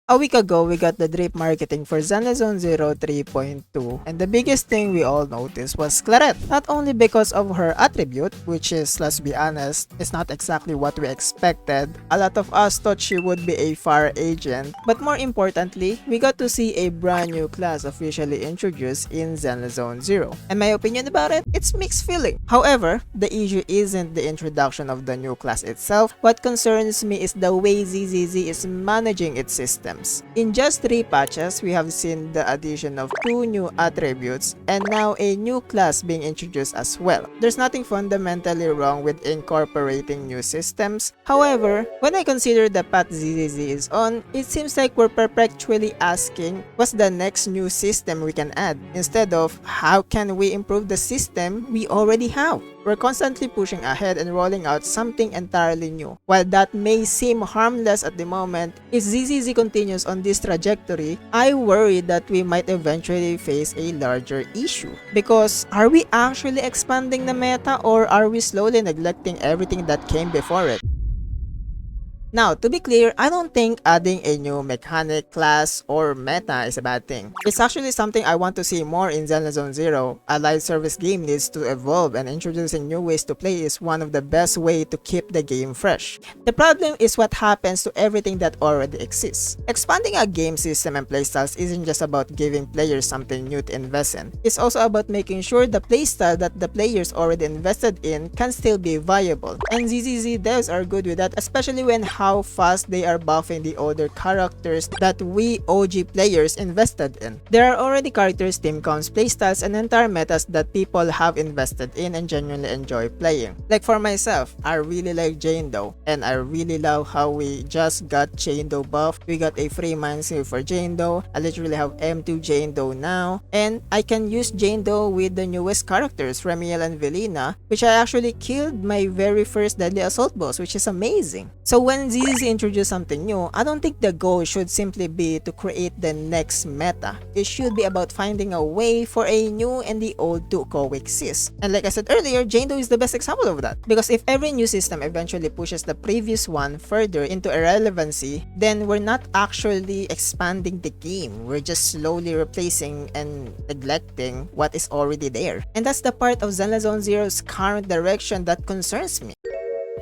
A week ago, we got the drip marketing for Zenless Zone Zero 3.2, and the biggest thing we all noticed was Claret. Not only because of her attribute, which is, let's be honest, is not exactly what we expected. A lot of us thought she would be a fire agent, but more importantly, we got to see a brand new class officially introduced in Zenless Zone Zero. And my opinion about it, it's mixed feeling. However, the issue isn't the introduction of the new class itself. What concerns me is the way ZZZ is managing its system. In just 3 patches, we have seen the addition of 2 new attributes and now a new class being introduced as well. There's nothing fundamentally wrong with incorporating new systems. However, when I consider the path ZZZ is on, it seems like we're perpetually asking what's the next new system we can add instead of how can we improve the system we already have. We're constantly pushing ahead and rolling out something entirely new. While that may seem harmless at the moment, if ZZZ continues on this trajectory, I worry that we might eventually face a larger issue. Because are we actually expanding the meta or are we slowly neglecting everything that came before it? Now, to be clear, I don't think adding a new mechanic, class, or meta is a bad thing. It's actually something I want to see more in Zenless Zone Zero. A live service game needs to evolve, and introducing new ways to play is one of the best ways to keep the game fresh. The problem is what happens to everything that already exists. Expanding a game system and playstyles isn't just about giving players something new to invest in. It's also about making sure the playstyle that the players already invested in can still be viable. And ZZZ devs are good with that, especially when how fast they are buffing the older characters that we OG players invested in. There are already characters, team counts, playstyles, and entire metas that people have invested in and genuinely enjoy playing. Like for myself, I really like Jane Doe, and I really love how we just got Jane Doe buff. We got a free minesweep for Jane Doe. I literally have M2 Jane Doe now, and I can use Jane Doe with the newest characters, Remiel and Velina, which I actually killed my very first Deadly Assault boss, which is amazing. So when ZZZ introduce something new, I don't think the goal should simply be to create the next meta. It should be about finding a way for a new and the old to coexist. And like I said earlier, Jane Doe is the best example of that. Because if every new system eventually pushes the previous one further into irrelevancy, then we're not actually expanding the game. We're just slowly replacing and neglecting what is already there. And that's the part of Zenless Zone Zero's current direction that concerns me.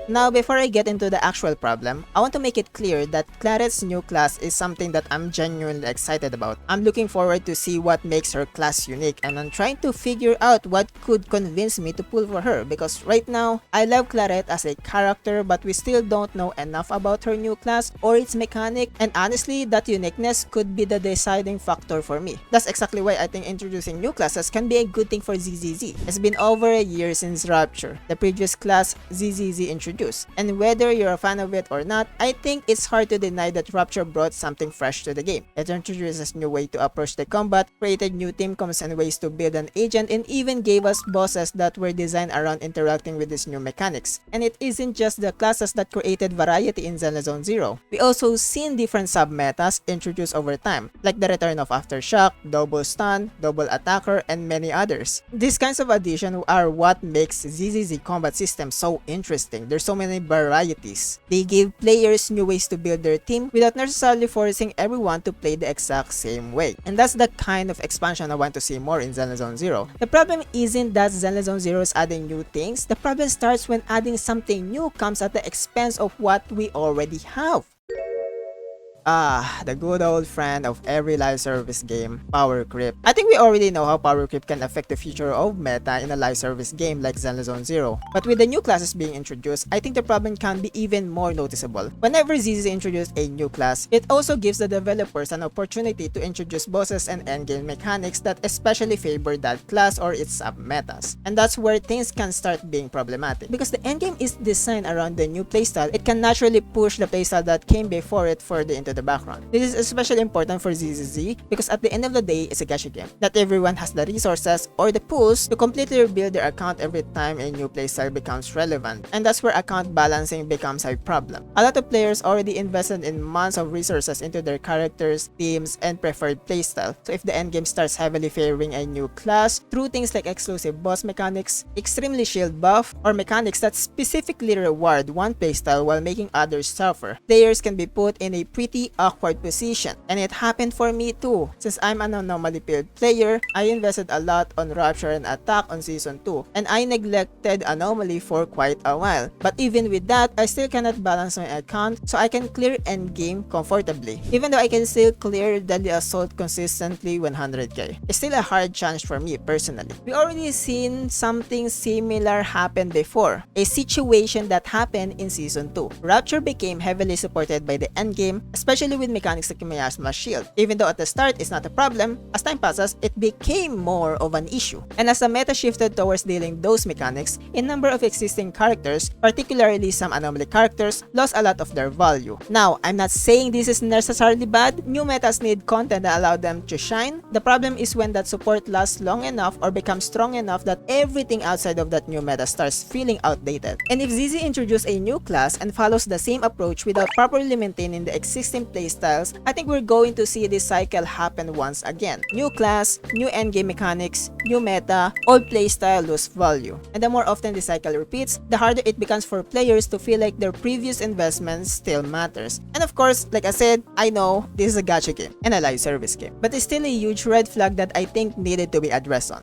Now, before I get into the actual problem, I want to make it clear that Claret's new class is something that I'm genuinely excited about. I'm looking forward to see what makes her class unique, and I'm trying to figure out what could convince me to pull for her, because right now, I love Claret as a character, but we still don't know enough about her new class or its mechanic, and honestly, that uniqueness could be the deciding factor for me. That's exactly why I think introducing new classes can be a good thing for ZZZ. It's been over a year since Rapture, the previous class ZZZ introduced. And whether you're a fan of it or not, I think it's hard to deny that Rapture brought something fresh to the game. It introduces new way to approach the combat, created new team comps and ways to build an agent, and even gave us bosses that were designed around interacting with these new mechanics. And it isn't just the classes that created variety in Zenless Zone Zero. We also seen different sub-metas introduced over time, like the return of Aftershock, Double Stun, Double Attacker, and many others. These kinds of additions are what makes ZZZ combat system so interesting. There's so many varieties. They give players new ways to build their team without necessarily forcing everyone to play the exact same way. And that's the kind of expansion I want to see more in Zenless Zone Zero. The problem isn't that Zenless Zone Zero is adding new things. The problem starts when adding something new comes at the expense of what we already have. The good old friend of every live service game, Powercreep. I think we already know how Powercreep can affect the future of meta in a live service game like Zenless Zone Zero. But with the new classes being introduced, I think the problem can be even more noticeable. Whenever ZZ introduces a new class, it also gives the developers an opportunity to introduce bosses and endgame mechanics that especially favor that class or its sub-metas. And that's where things can start being problematic. Because the endgame is designed around the new playstyle, it can naturally push the playstyle that came before it further into the background. This is especially important for ZZZ because at the end of the day, it's a gacha game. Not everyone has the resources or the pools to completely rebuild their account every time a new playstyle becomes relevant, and that's where account balancing becomes a problem. A lot of players already invested in months of resources into their characters, teams, and preferred playstyle. So if the endgame starts heavily favoring a new class through things like exclusive boss mechanics, extremely shield buff, or mechanics that specifically reward one playstyle while making others suffer, players can be put in a pretty really awkward position. And it happened for me too. Since I'm an anomaly build player, I invested a lot on Rapture and Attack on Season 2, and I neglected Anomaly for quite a while. But even with that, I still cannot balance my account so I can clear endgame comfortably. Even though I can still clear Deadly Assault consistently 100k, it's still a hard challenge for me personally. We already seen something similar happen before, a situation that happened in Season 2. Rapture became heavily supported by the endgame, especially with mechanics like Miasma Shield. Even though at the start it's not a problem, as time passes, it became more of an issue. And as the meta shifted towards dealing those mechanics, a number of existing characters, particularly some anomaly characters, lost a lot of their value. Now, I'm not saying this is necessarily bad. New metas need content that allow them to shine. The problem is when that support lasts long enough or becomes strong enough that everything outside of that new meta starts feeling outdated. And if ZZ introduces a new class and follows the same approach without properly maintaining the existing playstyles, I think we're going to see this cycle happen once again. New class, new endgame mechanics, new meta, old playstyle lose value. And the more often this cycle repeats, the harder it becomes for players to feel like their previous investment still matters. And of course, like I said, I know this is a gacha game and a live service game, but it's still a huge red flag that I think needed to be addressed on.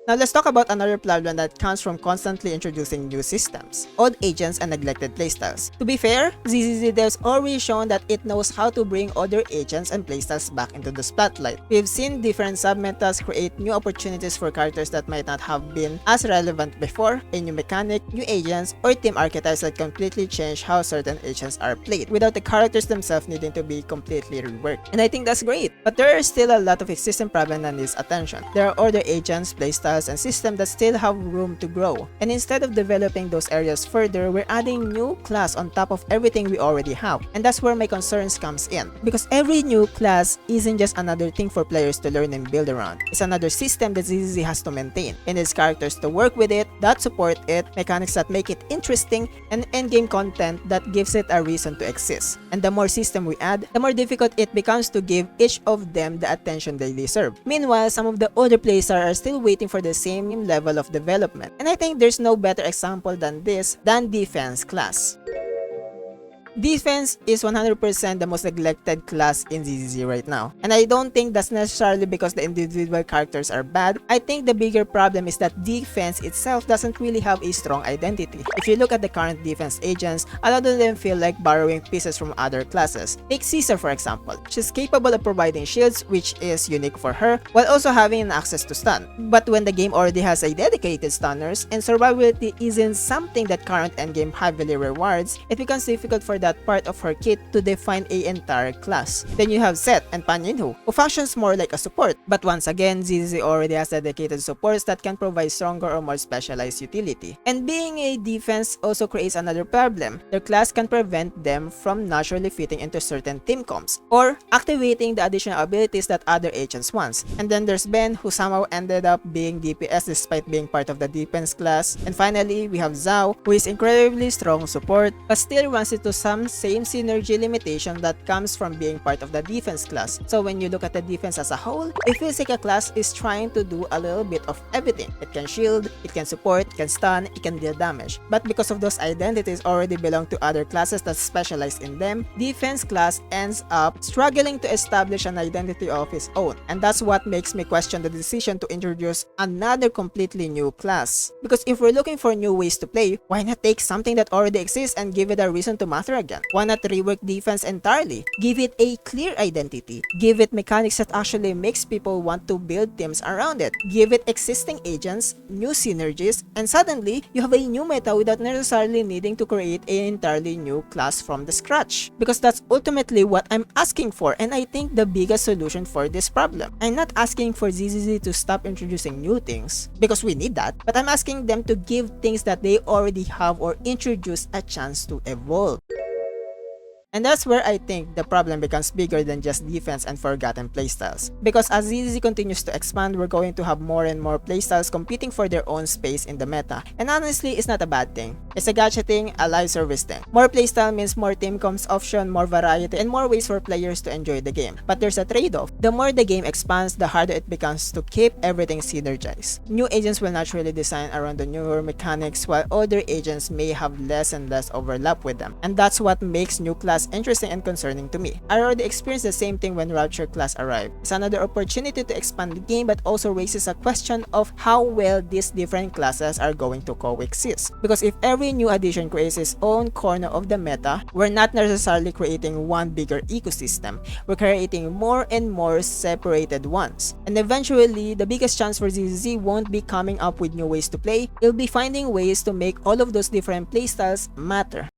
Now let's talk about another problem that comes from constantly introducing new systems, old agents, and neglected playstyles. To be fair, ZZZ has already shown that it knows how to bring older agents and playstyles back into the spotlight. We've seen different submetas create new opportunities for characters that might not have been as relevant before, a new mechanic, new agents, or team archetypes that completely change how certain agents are played, without the characters themselves needing to be completely reworked. And I think that's great, but there are still a lot of existing problems that needs attention. There are older agents, playstyles, and systems that still have room to grow. And instead of developing those areas further, we're adding new class on top of everything we already have. And that's where my concerns comes in. Because every new class isn't just another thing for players to learn and build around. It's another system that ZZZ has to maintain. It needs characters to work with it, that support it, mechanics that make it interesting, and endgame content that gives it a reason to exist. And the more system we add, the more difficult it becomes to give each of them the attention they deserve. Meanwhile, some of the older players are still waiting for the same level of development. And I think there's no better example than this than defense class. Defense is 100% the most neglected class in ZZZ right now. And I don't think that's necessarily because the individual characters are bad. I think the bigger problem is that defense itself doesn't really have a strong identity. If you look at the current defense agents, a lot of them feel like borrowing pieces from other classes. Take Caesar for example. She's capable of providing shields, which is unique for her, while also having an access to stun. But when the game already has a dedicated stunners and survivability isn't something that current endgame heavily rewards, it becomes difficult for that part of her kit to define an entire class. Then you have Set and Panyinhu, who functions more like a support. But once again, ZZZ already has dedicated supports that can provide stronger or more specialized utility. And being a defense also creates another problem. Their class can prevent them from naturally fitting into certain team comps, or activating the additional abilities that other agents want. And then there's Ben, who somehow ended up being DPS despite being part of the defense class. And finally, we have Zhao, who is incredibly strong support, but still runs into some same synergy limitation that comes from being part of the defense class. So when you look at the defense as a whole, it feels like a class is trying to do a little bit of everything. It can shield, it can support, it can stun, it can deal damage. But because of those identities already belong to other classes that specialize in them, defense class ends up struggling to establish an identity of its own. And that's what makes me question the decision to introduce another completely new class. Because if we're looking for new ways to play, why not take something that already exists and give it a reason to matter again? Why not rework defense entirely? Give it a clear identity. Give it mechanics that actually makes people want to build teams around it. Give it existing agents, new synergies, and suddenly you have a new meta without necessarily needing to create an entirely new class from the scratch. Because that's ultimately what I'm asking for, and I think the biggest solution for this problem. I'm not asking for ZZZ to stop introducing new things, because we need that, but I'm asking them to give things that they already have or introduce a chance to evolve. And that's where I think the problem becomes bigger than just defense and forgotten playstyles. Because as ZZZ continues to expand, we're going to have more and more playstyles competing for their own space in the meta. And honestly, it's not a bad thing. It's a gacha thing, a live service thing. More playstyle means more team comps option, more variety, and more ways for players to enjoy the game. But there's a trade-off. The more the game expands, the harder it becomes to keep everything synergized. New agents will naturally design around the newer mechanics, while older agents may have less and less overlap with them. And that's what makes new class is interesting and concerning to me. I already experienced the same thing when Rapture class arrived. It's another opportunity to expand the game, but also raises a question of how well these different classes are going to coexist. Because if every new addition creates its own corner of the meta, we're not necessarily creating one bigger ecosystem. We're creating more and more separated ones. And eventually, the biggest chance for ZZZ won't be coming up with new ways to play, it'll be finding ways to make all of those different playstyles matter.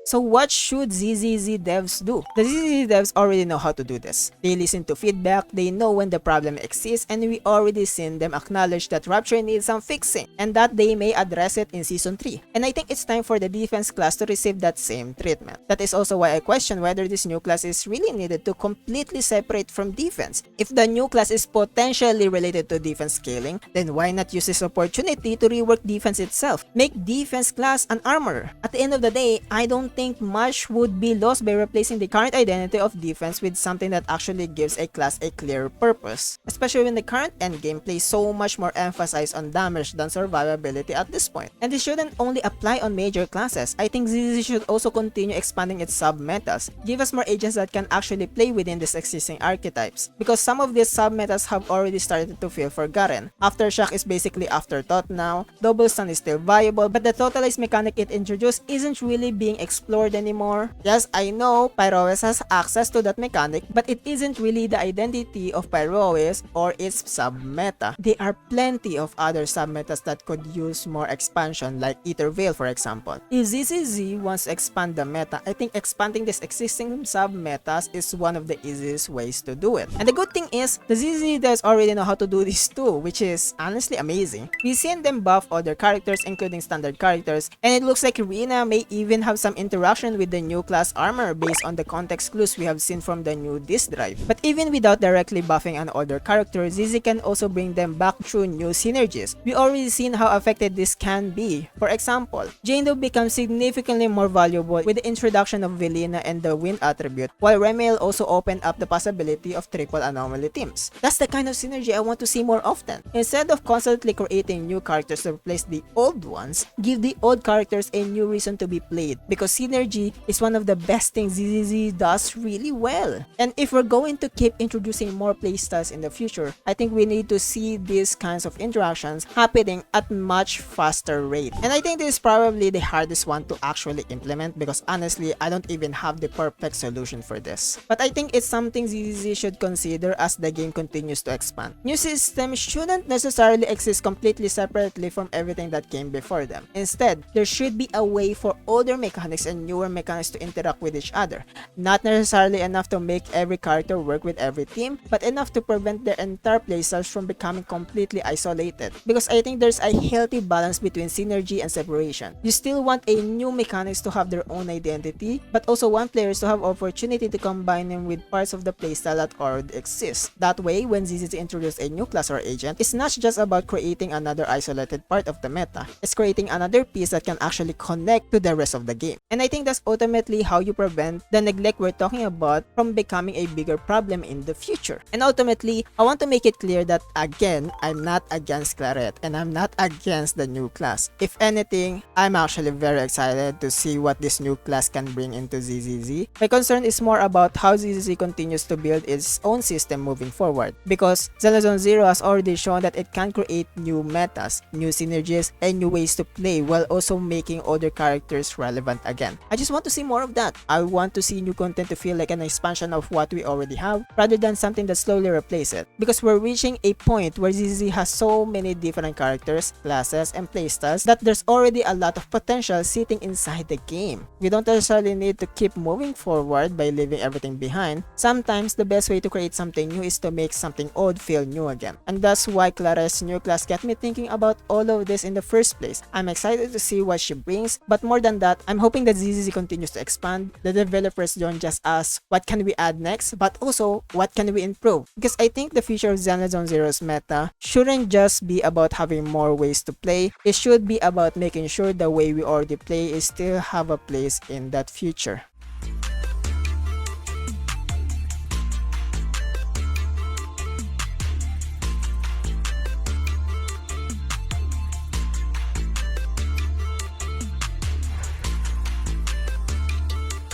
So what should ZZZ devs do? The ZZZ devs already know how to do this. They listen to feedback, they know when the problem exists, and we already seen them acknowledge that Rapture needs some fixing, and that they may address it in Season 3. And I think it's time for the defense class to receive that same treatment. That is also why I question whether this new class is really needed to completely separate from defense. If the new class is potentially related to defense scaling, then why not use this opportunity to rework defense itself? Make defense class an armorer. At the end of the day, I don't think much would be lost by replacing the current identity of defense with something that actually gives a class a clear purpose, especially when the current endgame plays so much more emphasis on damage than survivability at this point. And this shouldn't only apply on major classes. I think ZZZ should also continue expanding its sub-metas, give us more agents that can actually play within these existing archetypes, because some of these sub-metas have already started to feel forgotten. Aftershock is basically afterthought now, Double Stun is still viable, but the totalized mechanic it introduced isn't really being explored anymore. Yes, I know Pyroes has access to that mechanic, but it isn't really the identity of Pyroes or its sub-meta. There are plenty of other sub-metas that could use more expansion, like Ether Veil for example. If ZZZ wants to expand the meta, I think expanding these existing sub-metas is one of the easiest ways to do it. And the good thing is, the ZZZ devs already know how to do this too, which is honestly amazing. We've seen them buff other characters, including standard characters, and it looks like Rina may even have some interaction with the new class armor based on the context clues we have seen from the new disk drive. But even without directly buffing an older character, ZZ can also bring them back through new synergies. We already seen how effective this can be. For example, Jane Doe becomes significantly more valuable with the introduction of Velina and the Wind attribute, while Remiel also opened up the possibility of triple anomaly teams. That's the kind of synergy I want to see more often. Instead of constantly creating new characters to replace the old ones, give the old characters a new reason to be played, because synergy is one of the best things ZZZ does really well. And if we're going to keep introducing more playstyles in the future, I think we need to see these kinds of interactions happening at much faster rate. And I think this is probably the hardest one to actually implement, because honestly, I don't even have the perfect solution for this. But I think it's something ZZZ should consider as the game continues to expand. New systems shouldn't necessarily exist completely separately from everything that came before them. Instead, there should be a way for older mechanics and newer mechanics to interact with each other. Not necessarily enough to make every character work with every team, but enough to prevent their entire playstyles from becoming completely isolated. Because I think there's a healthy balance between synergy and separation. You still want a new mechanics to have their own identity, but also want players to have opportunity to combine them with parts of the playstyle that already exists. That way, when ZZZ introduces a new class or agent, it's not just about creating another isolated part of the meta. It's creating another piece that can actually connect to the rest of the game. And I think that's ultimately how you prevent the neglect we're talking about from becoming a bigger problem in the future. And ultimately, I want to make it clear that again, I'm not against Claret and I'm not against the new class. If anything, I'm actually very excited to see what this new class can bring into ZZZ. My concern is more about how ZZZ continues to build its own system moving forward, because Zenless Zone Zero has already shown that it can create new metas, new synergies, and new ways to play while also making older characters relevant again. I just want to see more of that. I want to see new content to feel like an expansion of what we already have, rather than something that slowly replaces it. Because we're reaching a point where ZZZ has so many different characters, classes, and playstyles that there's already a lot of potential sitting inside the game. We don't necessarily need to keep moving forward by leaving everything behind. Sometimes the best way to create something new is to make something old feel new again. And that's why Claret's new class got me thinking about all of this in the first place. I'm excited to see what she brings, but more than that, I'm hoping that ZZZ continues to expand. The developers don't just ask what can we add next, but also what can we improve. Because I think the future of Zenless Zone Zero's meta shouldn't just be about having more ways to play. It should be about making sure the way we already play is still have a place in that future.